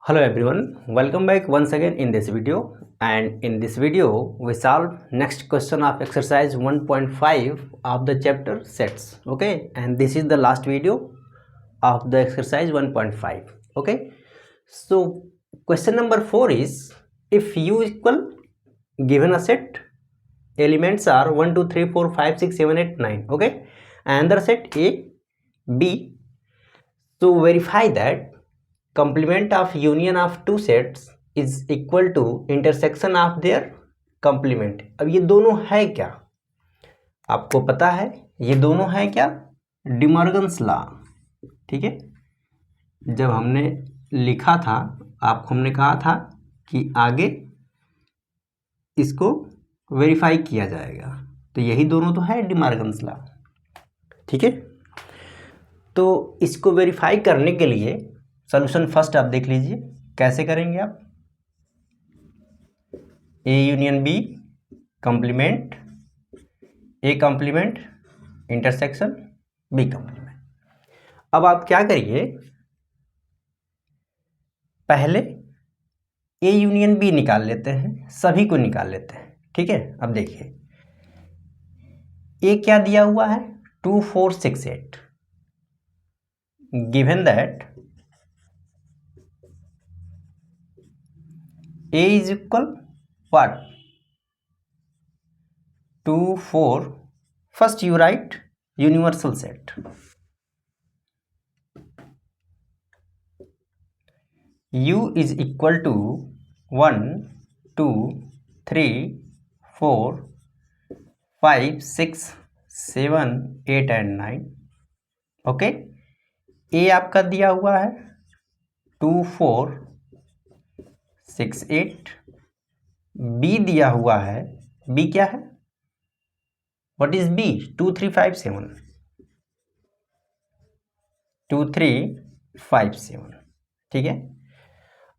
Hello everyone, welcome back once again in this video, and in this video we solve next question of exercise 1.5 of the chapter sets. Okay, and this is the last video of the exercise 1.5. Okay, so question number 4 is, if u equal, given a set, elements are 1 2 3 4 5 6 7 8 9. Okay, and the set a b, so verify that complement of union of two sets is equal to intersection of their complement. अब ये दोनों है क्या, आपको पता है ये दोनों है क्या, डिमॉर्गन्स लॉ. ठीक है, जब हमने लिखा था आपको हमने कहा था कि आगे इसको वेरीफाई किया जाएगा, तो यही दोनों तो है डिमॉर्गन्स लॉ. ठीक है, तो इसको वेरीफाई करने के लिए सॉल्यूशन फर्स्ट आप देख लीजिए कैसे करेंगे आप. A union B complement, A complement intersection B complement. अब आप क्या करिए, पहले ए यूनियन बी निकाल लेते हैं, सभी को निकाल लेते हैं. ठीक है, अब देखिए ए क्या दिया हुआ है 2 4 6 8, given that A is equal what 2 4. First you write universal set. U is equal to 1 2 3 4 5 6 7 8 and 9. Okay, A आपका दिया हुआ है 2 4 6 8, बी दिया हुआ है, बी क्या है, व्हाट इज बी 2 3 5 7, 2 3 5 7. ठीक है,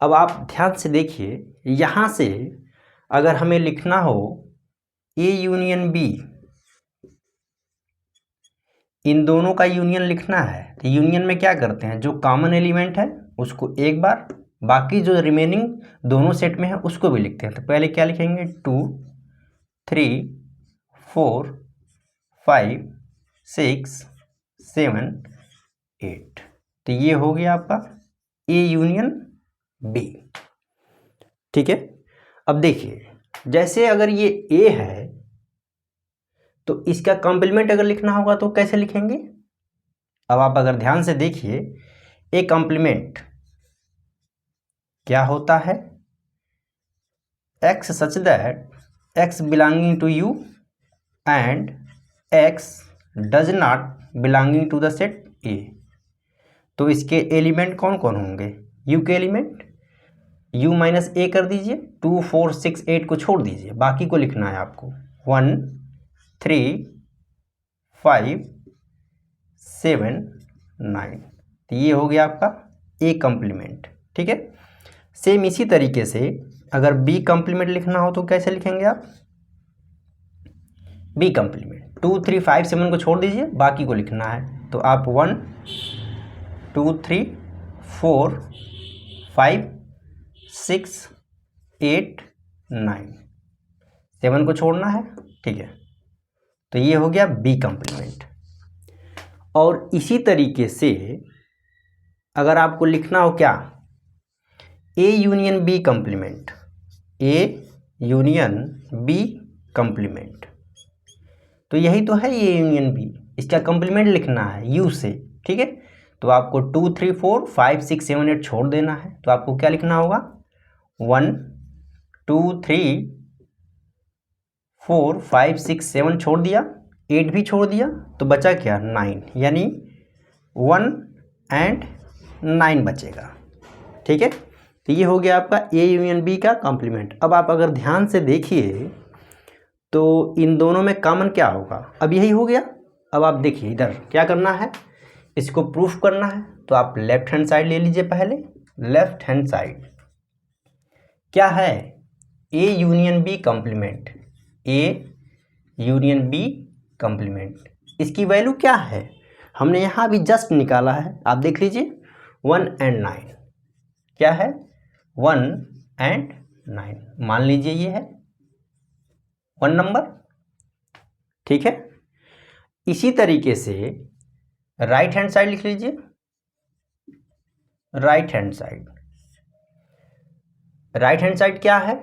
अब आप ध्यान से देखिए, यहां से अगर हमें लिखना हो ए यूनियन बी, इन दोनों का यूनियन लिखना है, तो यूनियन में क्या करते हैं, जो कॉमन एलिमेंट है उसको एक बार, बाकी जो रिमेनिंग दोनों सेट में है उसको भी लिखते हैं. तो पहले क्या लिखेंगे 2 3 4 5 6 7 8. तो ये हो गया आपका ए यूनियन बी. ठीक है, अब देखिए जैसे अगर ये ए है तो इसका कॉम्प्लीमेंट अगर लिखना होगा तो कैसे लिखेंगे. अब आप अगर ध्यान से देखिए, ए कॉम्प्लीमेंट क्या होता है, x such that x belonging to u and x does not belonging to the set A. तो इसके एलिमेंट कौन कौन होंगे, u के एलिमेंट u माइनस ए कर दीजिए, 2 4 6 8 को छोड़ दीजिए, बाकी को लिखना है आपको 1 3 5 7 9. तो ये हो गया आपका ए कॉम्प्लीमेंट. ठीक है, सेम इसी तरीके से अगर बी कॉम्प्लीमेंट लिखना हो तो कैसे लिखेंगे आप, बी कॉम्प्लीमेंट 2 3 5 7 को छोड़ दीजिए, बाकी को लिखना है, तो आप 1 2 3 4 5 6 8 9, 7 को छोड़ना है. ठीक है, तो ये हो गया बी कॉम्प्लीमेंट. और इसी तरीके से अगर आपको लिखना हो क्या, A union B complement, A union B complement, तो यही तो है ए यूनियन बी, इसका कॉम्प्लीमेंट लिखना है यू से. ठीक है, तो आपको 2 3 4 5 6 7 8 छोड़ देना है, तो आपको क्या लिखना होगा 1 2 3 4 5 6 7 छोड़ दिया, 8 भी छोड़ दिया, तो बचा क्या 9, यानी 1 and 9 बचेगा. ठीक है, तो ये हो गया आपका ए यूनियन बी का कॉम्प्लीमेंट. अब आप अगर ध्यान से देखिए तो इन दोनों में कॉमन क्या होगा, अब यही हो गया. अब आप देखिए इधर क्या करना है, इसको प्रूफ करना है, तो आप लेफ्ट हैंड साइड ले लीजिए. पहले लेफ्ट हैंड साइड क्या है, A union B complement, A union B complement. इसकी वैल्यू क्या है, हमने यहाँ भी जस्ट निकाला है, आप देख लीजिए 1 and 9 क्या है 1 एंड 9। मान लीजिए ये है 1 नंबर, ठीक है। इसी तरीके से राइट हैंड साइड लिख लीजिए। Right hand side, right hand side क्या है?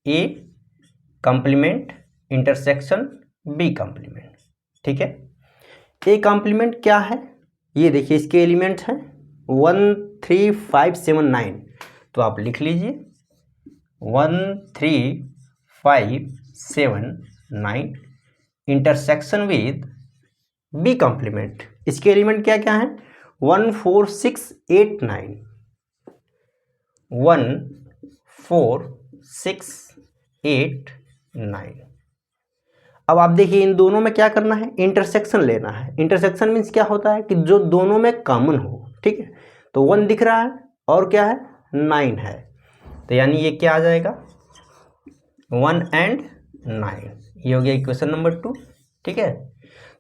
ए कंप्लीमेंट इंटरसेक्शन बी कंप्लीमेंट, ठीक है। ए कंप्लीमेंट क्या है? ये देखिए इसके एलिमेंट्स हैं 1 3 5 7 9, तो आप लिख लीजिए 1 3 5 7 9 इंटरसेक्शन विद बी कंप्लीमेंट। इसके एलिमेंट क्या क्या है? 1 4 6 8 9, 1 4 6 8 9। अब आप देखिए इन दोनों में क्या करना है? इंटरसेक्शन लेना है। इंटरसेक्शन मीन्स क्या होता है कि जो दोनों में कॉमन हो, ठीक है। तो 1 दिख रहा है और क्या है? 9 है, तो यानी ये क्या आ जाएगा? 1 एंड 9। ये हो गया इक्वेशन नंबर 2, ठीक है।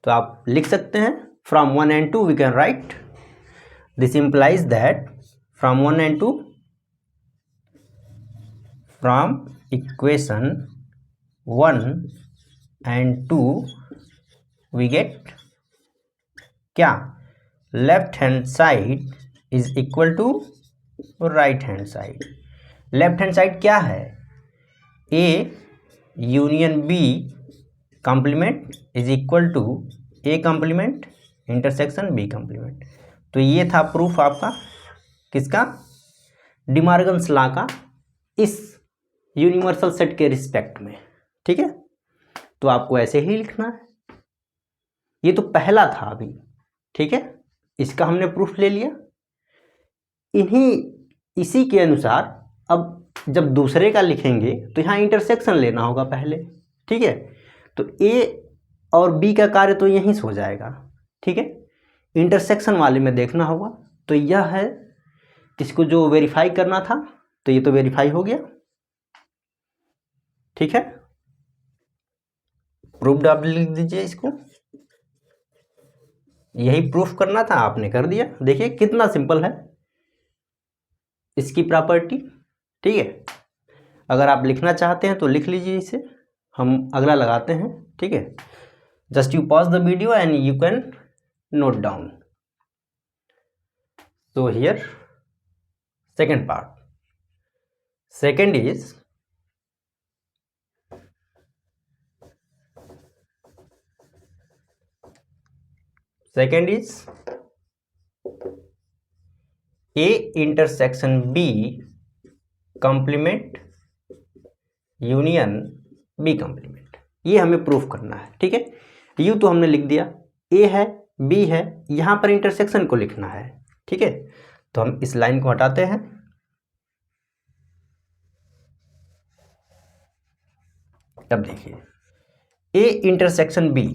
तो आप लिख सकते हैं from 1 and 2 we can write, this implies that from 1 and 2, from equation 1 and 2 we get क्या? Left hand side is equal to right hand side. Left hand side क्या है? A union B complement is equal to A complement intersection B complement. तो ये था proof आपका किसका? De Morgan's law का, इस यूनिवर्सल सेट के रिस्पेक्ट में, ठीक है। तो आपको ऐसे ही लिखना है। ये तो पहला था अभी, ठीक है, इसका हमने प्रूफ ले लिया। इसी के अनुसार अब जब दूसरे का लिखेंगे तो यहाँ इंटरसेक्शन लेना होगा पहले, ठीक है। तो ए और बी का कार्य तो यहीं से हो जाएगा, ठीक है। इंटरसेक्शन वाले में देखना होगा। तो यह है इसको जो वेरीफाई करना था, तो ये तो वेरीफाई हो गया, ठीक है। प्रूफ्ड आप लिख दीजिए इसको। यही प्रूफ करना था, आपने कर दिया। देखिए कितना सिंपल है इसकी प्रॉपर्टी, ठीक है। अगर आप लिखना चाहते हैं तो लिख लीजिए इसे, हम अगला लगाते हैं, ठीक है। Just you pause the video and you can note down. So here second part, second is A intersection B complement union B complement। ये हमें प्रूफ करना है, ठीक है। यू तो हमने लिख दिया, A है B है, यहाँ पर इंटरसेक्शन को लिखना है, ठीक है। तो हम इस लाइन को हटाते हैं। अब देखिए A इंटरसेक्शन B,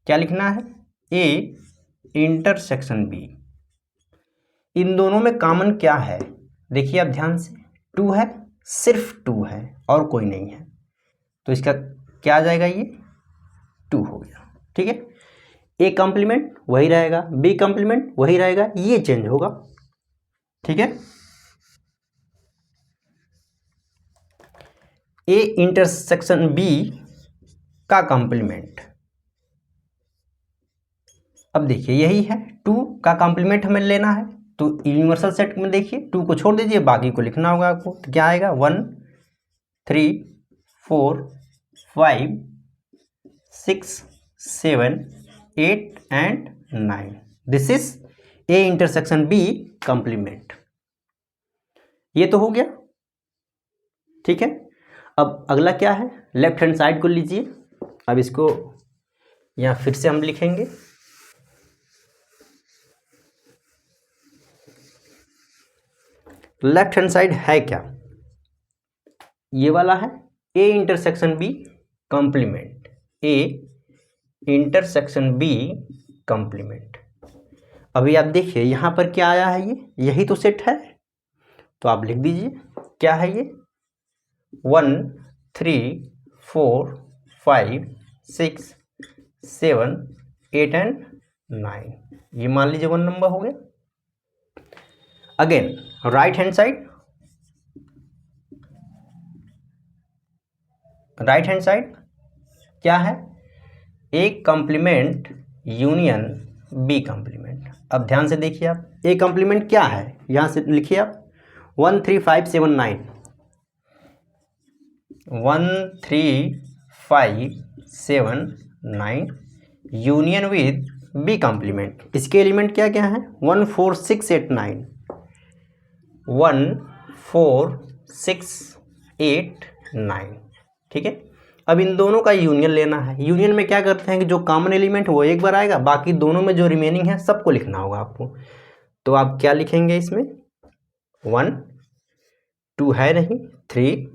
क्या लिखना है? A intersection B। इन दोनों में कॉमन क्या है? देखिए आप ध्यान से, 2 है, सिर्फ 2 है और कोई नहीं है। तो इसका क्या आ जाएगा? ये 2 हो गया, ठीक है। ए कंप्लीमेंट वही रहेगा, बी कंप्लीमेंट वही रहेगा, ये चेंज होगा, ठीक है। ए इंटरसेक्शन बी का कंप्लीमेंट, अब देखिए यही है, 2 का कंप्लीमेंट हमें लेना है। तो यूनिवर्सल सेट में देखिए 2 को छोड़ दीजिए, बाकी को लिखना होगा आपको। तो क्या आएगा? 1 3 4 5 6 7 8 and 9। This is A intersection B complement. ये तो हो गया, ठीक है। अब अगला क्या है? लेफ्ट हैंड साइड को लीजिए। अब इसको यहाँ फिर से हम लिखेंगे, लेफ्ट हैंड साइड है क्या? ये वाला है A intersection B complement, A intersection B complement. अभी आप देखिए यहाँ पर क्या आया है, ये यही तो सेट है। तो आप लिख दीजिए क्या है ये? 1 3 4 5 6 7 8 एंड 9। ये मान लीजिए 1 नंबर हो गया। Again right hand side, right hand side क्या है, ए कंप्लीमेंट यूनियन बी कंप्लीमेंट। अब ध्यान से देखिए आप, ए कंप्लीमेंट क्या है, यहां से लिखिए आप 13579, 13579 यूनियन विद बी कंप्लीमेंट। इसके एलिमेंट क्या क्या है, 14689, 14689, ठीक है। अब इन दोनों का यूनियन लेना है। यूनियन में क्या करते हैं कि जो कॉमन एलिमेंट वो एक बार आएगा, बाकी दोनों में जो रिमेनिंग है सबको लिखना होगा आपको। तो आप क्या लिखेंगे इसमें, 1 2 है नहीं, 3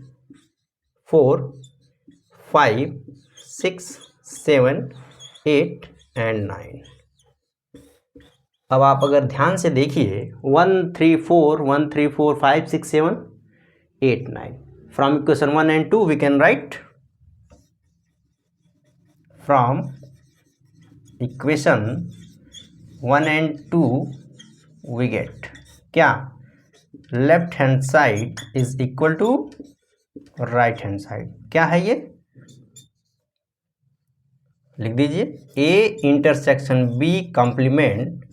4 5 6 7 8 एंड 9। अब आप अगर ध्यान से देखिए 1 3 4 1 3 4 5 6 7 8 9, from equation 1 and 2 we can write, from equation 1 and 2 we get क्या, left hand side is equal to right hand side. क्या है ये, लिख दीजिए, A intersection B complement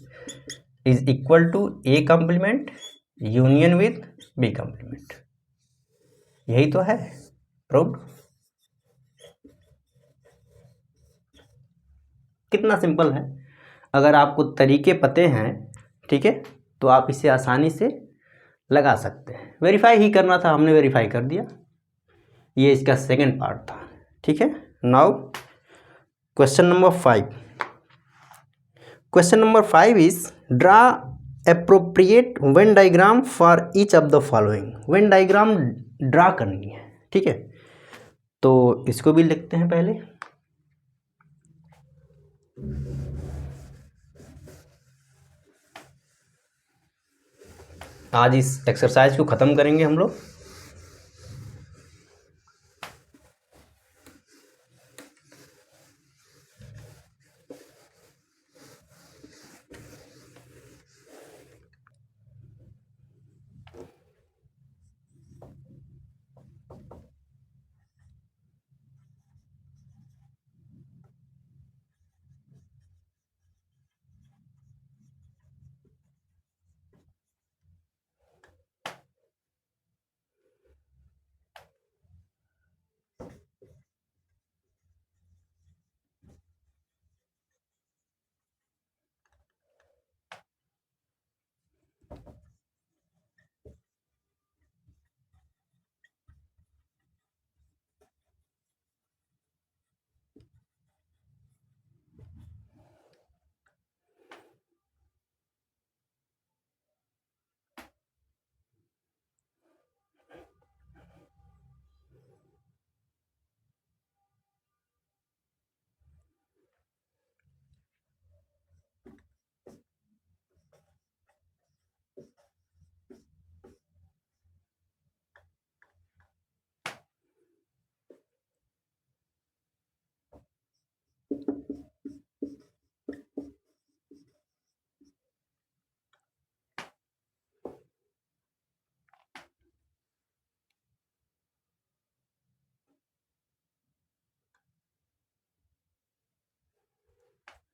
is equal to A complement union with B complement. यही तो है proved. कितना सिंपल है, अगर आपको तरीके पते हैं, ठीक है, तो आप इसे आसानी से लगा सकते हैं। वेरीफाई ही करना था, हमने वेरीफाई कर दिया। ये इसका सेकंड पार्ट था, ठीक है। Now question number 5। Question number 5 is draw appropriate Venn diagram for each of the following. Venn diagram draw करनी है, ठीक है। तो इसको भी लिखते हैं पहले। आज इस एक्सरसाइज को ख़त्म करेंगे हम लोग।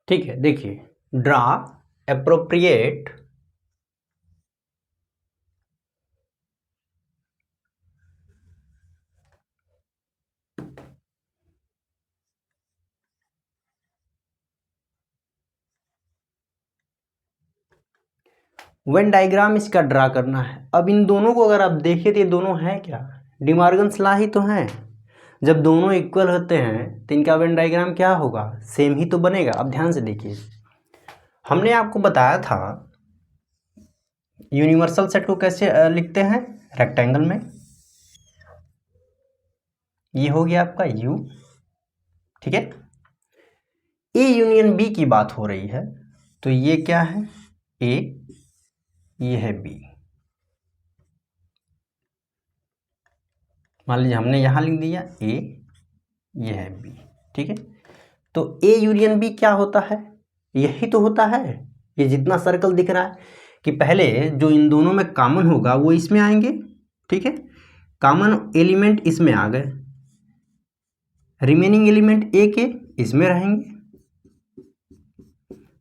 ठीक है, देखिए, ड्रा एप्रोप्रिएट वेन डायग्राम इसका ड्रा करना है। अब इन दोनों को अगर आप देखिए तो ये दोनों हैं क्या, डिमॉर्गन्स लॉ ही तो हैं। जब दोनों इक्वल होते हैं तो इनका वेन डायग्राम क्या होगा, सेम ही तो बनेगा। अब ध्यान से देखिए, हमने आपको बताया था यूनिवर्सल सेट को कैसे लिखते हैं, रेक्टेंगल में। ये हो गया आपका U, ठीक है। ए यूनियन बी की बात हो रही है, तो ये क्या है, ए, ये है बी। मान लीजिए हमने यहां लिख दिया ए, ये है बी, ठीक है। तो ए यूनियन बी क्या होता है, यही तो होता है। ये जितना सर्कल दिख रहा है कि पहले जो इन दोनों में कॉमन होगा वो इसमें आएंगे, ठीक है, कॉमन एलिमेंट इसमें आ गए, रिमेनिंग एलिमेंट ए के इसमें रहेंगे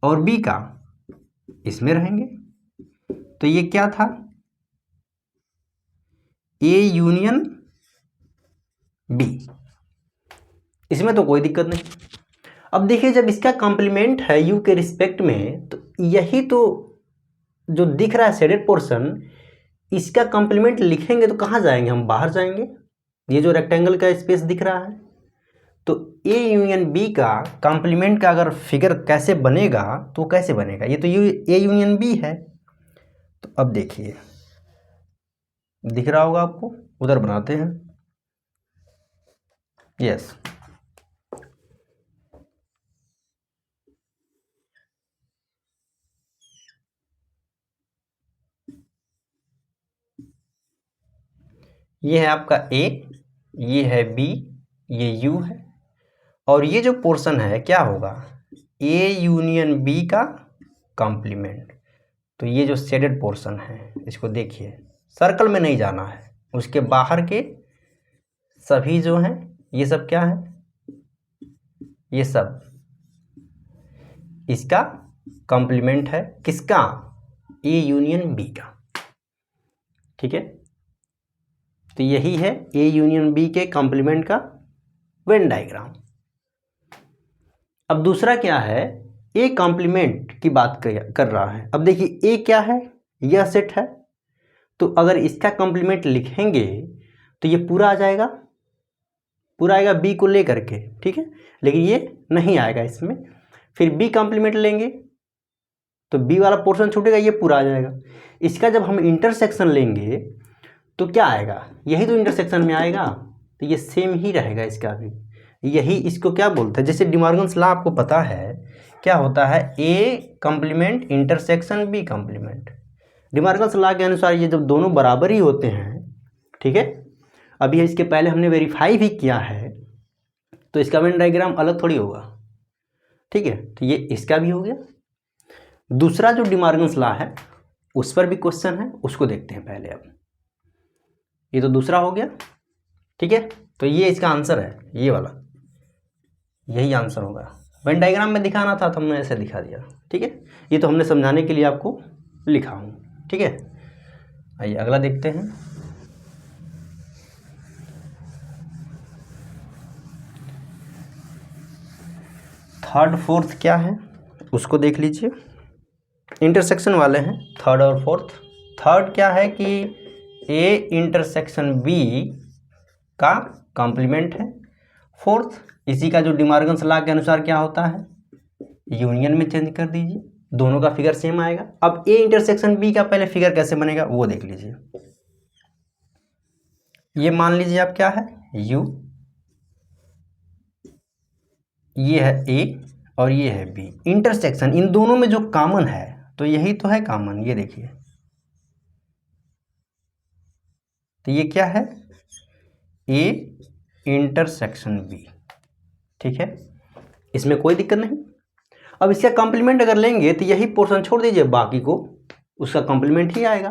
और बी का इसमें रहेंगे। तो ये क्या था, ए यूनियन बी, इसमें तो कोई दिक्कत नहीं। अब देखिए जब इसका कॉम्प्लीमेंट है यू के रिस्पेक्ट में, तो यही तो जो दिख रहा है शेडेड पोर्शन, इसका कॉम्प्लीमेंट लिखेंगे तो कहाँ जाएंगे, हम बाहर जाएंगे। ये जो रेक्टेंगल का स्पेस दिख रहा है, तो ए यूनियन बी का कॉम्प्लीमेंट का अगर फिगर कैसे बनेगा, तो कैसे बनेगा, ये तो ए यूनियन बी है। तो अब देखिए दिख रहा होगा आपको, उधर बनाते हैं। यस, ये है आपका ए, ये है बी, ये यू है, और ये जो पोर्शन है क्या होगा, ए यूनियन बी का कॉम्प्लीमेंट। तो ये जो शेडेड पोर्शन है इसको देखिए, सर्कल में नहीं जाना है, उसके बाहर के सभी जो हैं ये सब क्या है, ये सब इसका कॉम्प्लीमेंट है, किसका, ए यूनियन बी का, ठीक है। तो यही है ए यूनियन बी के कॉम्प्लीमेंट का वेन डायग्राम। अब दूसरा क्या है, ए कॉम्प्लीमेंट की बात कर रहा है। अब देखिए ए क्या है, यह सेट है, तो अगर इसका कॉम्प्लीमेंट लिखेंगे तो ये पूरा आ जाएगा, पूरा आएगा बी को लेकर के, ठीक है, लेकिन ये नहीं आएगा इसमें। फिर बी कॉम्प्लीमेंट लेंगे तो बी वाला पोर्शन छूटेगा, ये पूरा आ जाएगा। इसका जब हम इंटरसेक्शन लेंगे तो क्या आएगा, यही तो इंटरसेक्शन में आएगा, तो ये सेम ही रहेगा इसका भी। यही इसको क्या बोलते हैं, जैसे डिमॉर्गन्स लॉ आपको पता है क्या होता है, A complement intersection B complement. De Morgan's law के अनुसार ये जब दोनों बराबर ही होते हैं, ठीक है, अभी इसके पहले हमने वेरीफाई भी किया है, तो इसका वेन डायग्राम अलग थोड़ी होगा, ठीक है। तो ये इसका भी हो गया। दूसरा जो डिमॉर्गन्स लॉ है उस पर भी क्वेश्चन है, उसको देखते हैं पहले। अब ये तो दूसरा हो गया, ठीक है, तो ये इसका आंसर है, ये वाला यही आंसर होगा। वेन डायग्राम में दिखाना था तो हमने ऐसे दिखा दिया, ठीक है, ये तो हमने समझाने के लिए आपको लिखा हूँ, ठीक है। आइए अगला देखते हैं। थर्ड फोर्थ क्या है उसको देख लीजिए, इंटरसेक्शन वाले हैं थर्ड और फोर्थ। थर्ड क्या है कि ए इंटरसेक्शन बी का कॉम्प्लीमेंट है। फोर्थ इसी का जो डिमॉर्गन्स लॉ के अनुसार क्या होता है, यूनियन में चेंज कर दीजिए, दोनों का फिगर सेम आएगा। अब ए इंटरसेक्शन बी का पहले फिगर कैसे बनेगा वो देख लीजिए। ये मान लीजिए आप क्या है, यू, ये है ए और ये है बी। इंटरसेक्शन इन दोनों में जो कॉमन है तो यही तो है कॉमन, ये देखिए, तो ये क्या है, ए इंटरसेक्शन बी, ठीक है, इसमें कोई दिक्कत नहीं। अब इसका कॉम्प्लीमेंट अगर लेंगे तो यही पोर्शन छोड़ दीजिए, बाकी को उसका कॉम्प्लीमेंट ही आएगा।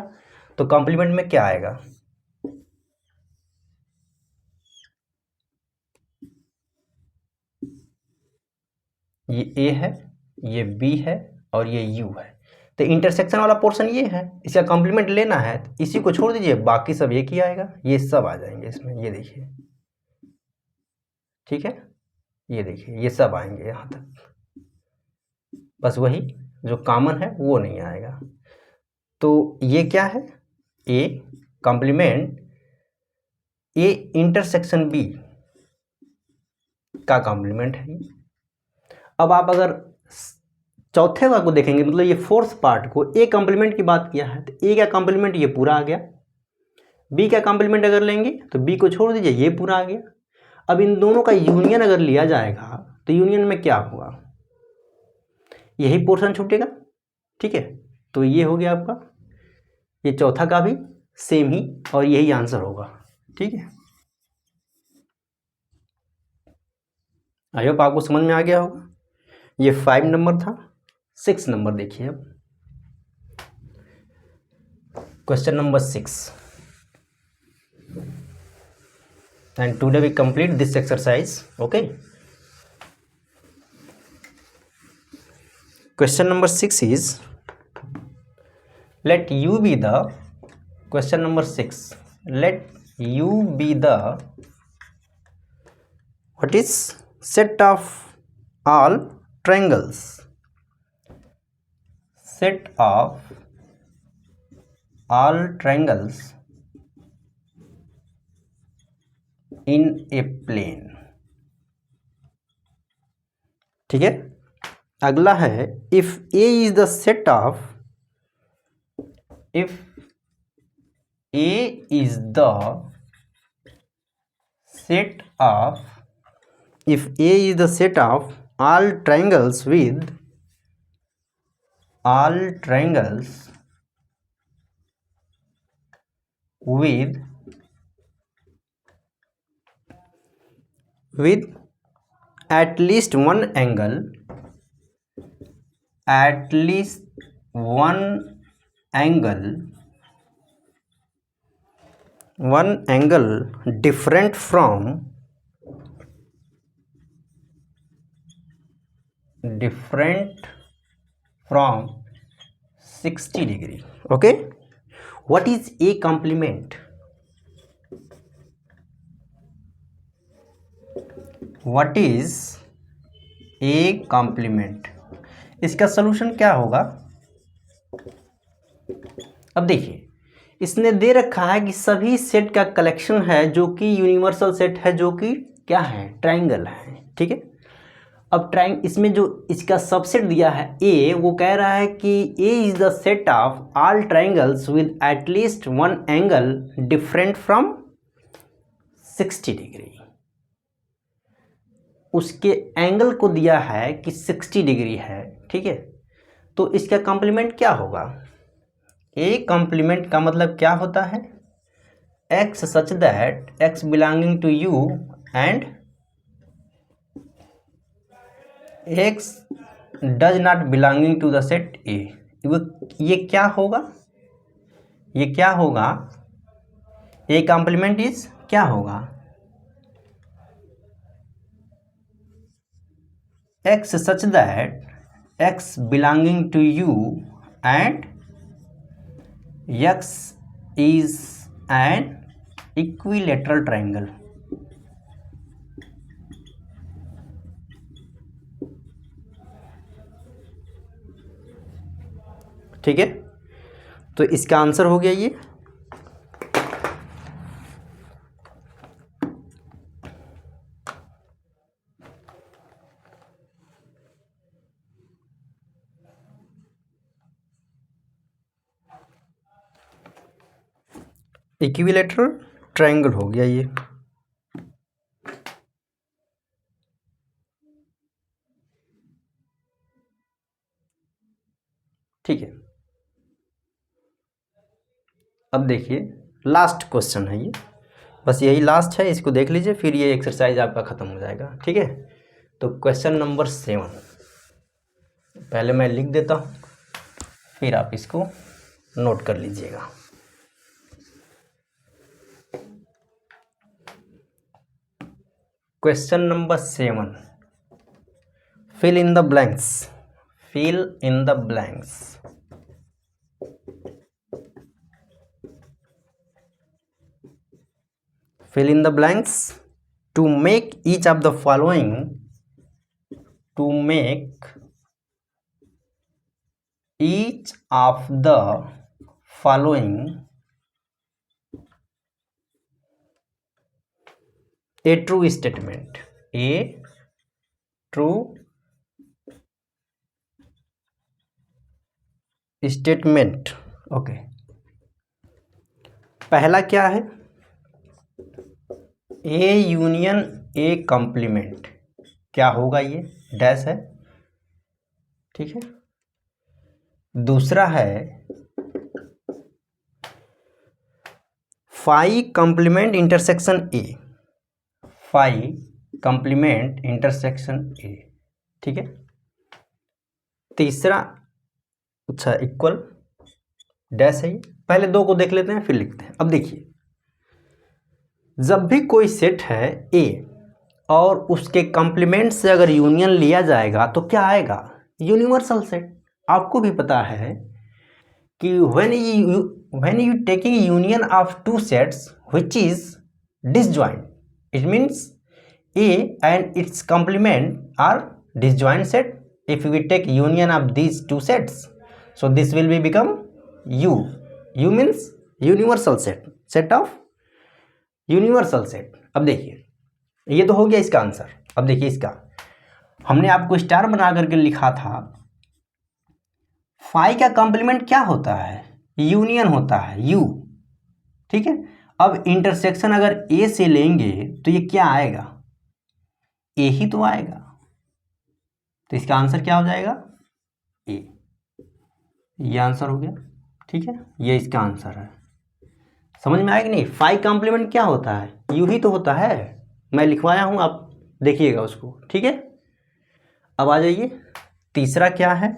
तो कॉम्प्लीमेंट में क्या आएगा, ये ए है, ये बी है और ये यू है। तो इंटरसेक्शन वाला पोर्शन ये है, इसका कॉम्प्लीमेंट लेना है, इसी को छोड़ दीजिए, बाकी सब एक ही आएगा, ये सब आ जाएंगे इसमें, ये देखिए, ठीक है, ये देखिए ये सब आएंगे यहाँ तक, बस वही जो कॉमन है वो नहीं आएगा। तो ये क्या है, A complement A intersection B का कॉम्प्लीमेंट है। अब आप अगर चौथे वाला को देखेंगे, मतलब ये फोर्थ पार्ट को, ए कॉम्प्लीमेंट की बात किया है, तो ए का कॉम्प्लीमेंट ये पूरा आ गया। बी का कॉम्प्लीमेंट अगर लेंगे तो बी को छोड़ दीजिए, ये पूरा आ गया। अब इन दोनों का यूनियन अगर लिया जाएगा तो यूनियन में क्या होगा, यही पोर्शन छूटेगा, ठीक है। तो ये हो गया आपका, ये चौथा का भी सेम ही, और यही आंसर होगा, ठीक है। आई होप आपको समझ में आ गया होगा। ये 5 नंबर था। 6 नंबर देखिए अब, question number 6, and today we complete this exercise. Okay, question number 6 is, let u be the, question number 6, let u be the, what is set of all triangles, set of all triangles in a plane. ठीक है, अगला है, if A is the set of, if A is the set of, if A is the set of all triangles with, all triangles with at least one angle, at least one angle different from 60 degree. Okay, what is A complement? What is A complement? इसका solution क्या होगा? अब देखिए, इसने दे रखा है कि सभी सेट का कलेक्शन है जो कि यूनिवर्सल सेट है, जो कि क्या है, ट्रायंगल है. ठीक है, अब इसमें जो इसका सबसेट दिया है ए, वो कह रहा है कि A is the set of all triangles with at least one angle different from 60 degree. उसके एंगल को दिया है कि 60 डिग्री है. ठीक है, तो इसका कॉम्प्लीमेंट क्या होगा? ए कॉम्प्लीमेंट का मतलब क्या होता है? X such that x belonging to U and x does not belonging to the set A. ये क्या होगा? ये क्या होगा? ए कॉम्प्लीमेंट इज क्या होगा? X such that x belonging to U and x is an equilateral triangle. ठीक है, तो इसका आंसर हो गया ये. इक्विलेटरल ट्रायंगल हो गया ये. ठीक है, अब देखिए लास्ट क्वेश्चन है ये, बस यही लास्ट है, इसको देख लीजिए, फिर ये एक्सरसाइज आपका ख़त्म हो जाएगा. ठीक है, तो क्वेश्चन नंबर 7 पहले मैं लिख देता हूँ, फिर आप इसको नोट कर लीजिएगा. Question number 7, fill in the blanks, fill in the blanks. Fill in the blanks to make each of the following, to make each of the following a true statement, a true statement. Okay, पहला क्या है? A union A complement. क्या होगा? ये dash है. ठीक है, दूसरा है phi complement intersection A, phi complement intersection A. ठीक है, तीसरा, अच्छा, इक्वल. डैश है ये, पहले दो को देख लेते हैं फिर लिखते हैं। अब देखिए, जब भी कोई सेट है ए और उसके कॉम्प्लीमेंट से अगर यूनियन लिया जाएगा तो क्या आएगा? Universal set. आपको भी पता है कि when you taking union of two sets which is disjoint, it means A and its complement are disjoint set. If we take union of these two sets, so this will be become U. U means universal set, set of universal set. अब देखिए, ये तो हो गया इसका answer. अब देखिए इसका, हमने आपको स्टार बना करके लिखा था, फाई का कॉम्प्लीमेंट क्या होता है? यूनियन होता है, यू। ठीक है, अब इंटरसेक्शन अगर ए से लेंगे तो ये क्या आएगा? ए ही तो आएगा, तो इसका आंसर क्या हो जाएगा? ए। ये आंसर हो गया। ठीक है, ये इसका आंसर है। समझ में आएगा नहीं? फाई कॉम्प्लीमेंट क्या होता है? यू ही तो होता है। मैं लिखवाया हूं, आप देखिएगा उसको। ठीक है, अब आ जाइए, तीसरा क्या है?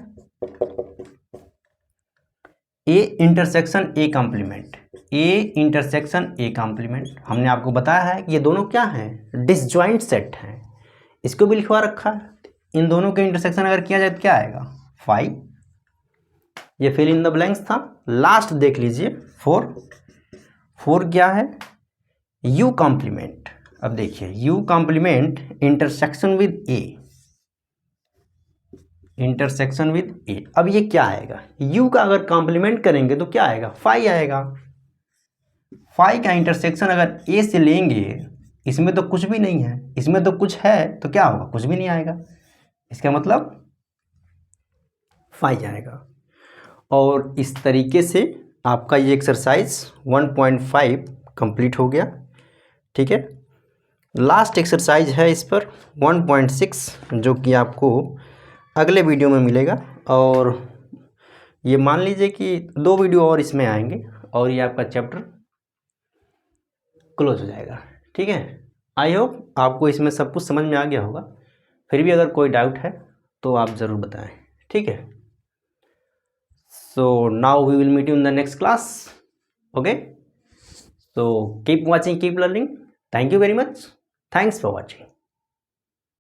A intersection A complement. A intersection A complement, हमने आपको बताया है कि ये दोनों क्या हैं? डिसजॉइंट सेट हैं। इसको भी लिखवा रखा है। इन दोनों के इंटरसेक्शन अगर किया जाए तो क्या आएगा? फाई। ये फिल इन द ब्लैंक्स था। लास्ट देख लीजिए, फोर क्या है? U complement. अब देखिए, U complement intersection with A, intersection with A. अब ये क्या आएगा? यू का अगर कॉम्प्लीमेंट करेंगे तो क्या आएगा? फाई आएगा। फाई का इंटरसेक्शन अगर ए से लेंगे, इसमें तो कुछ भी नहीं है, इसमें तो कुछ है, तो क्या होगा? कुछ भी नहीं आएगा। इसका मतलब फाई आएगा। और इस तरीके से आपका ये एक्सरसाइज 1.5 कंप्लीट हो गया। ठीक है, लास्ट एक्सरसाइज है इस पर 1.6, जो कि आपको अगले वीडियो में मिलेगा। और ये मान लीजिए कि 2 वीडियो और इसमें आएंगे और ये आपका चैप्टर क्लोज हो जाएगा। ठीक है, आई होप आपको इसमें सब कुछ समझ में आ गया होगा। फिर भी अगर कोई डाउट है तो आप ज़रूर बताएं। ठीक है, so now we will meet you in the next class. Okay, so keep watching, keep learning. Thank you very much. Thanks for watching.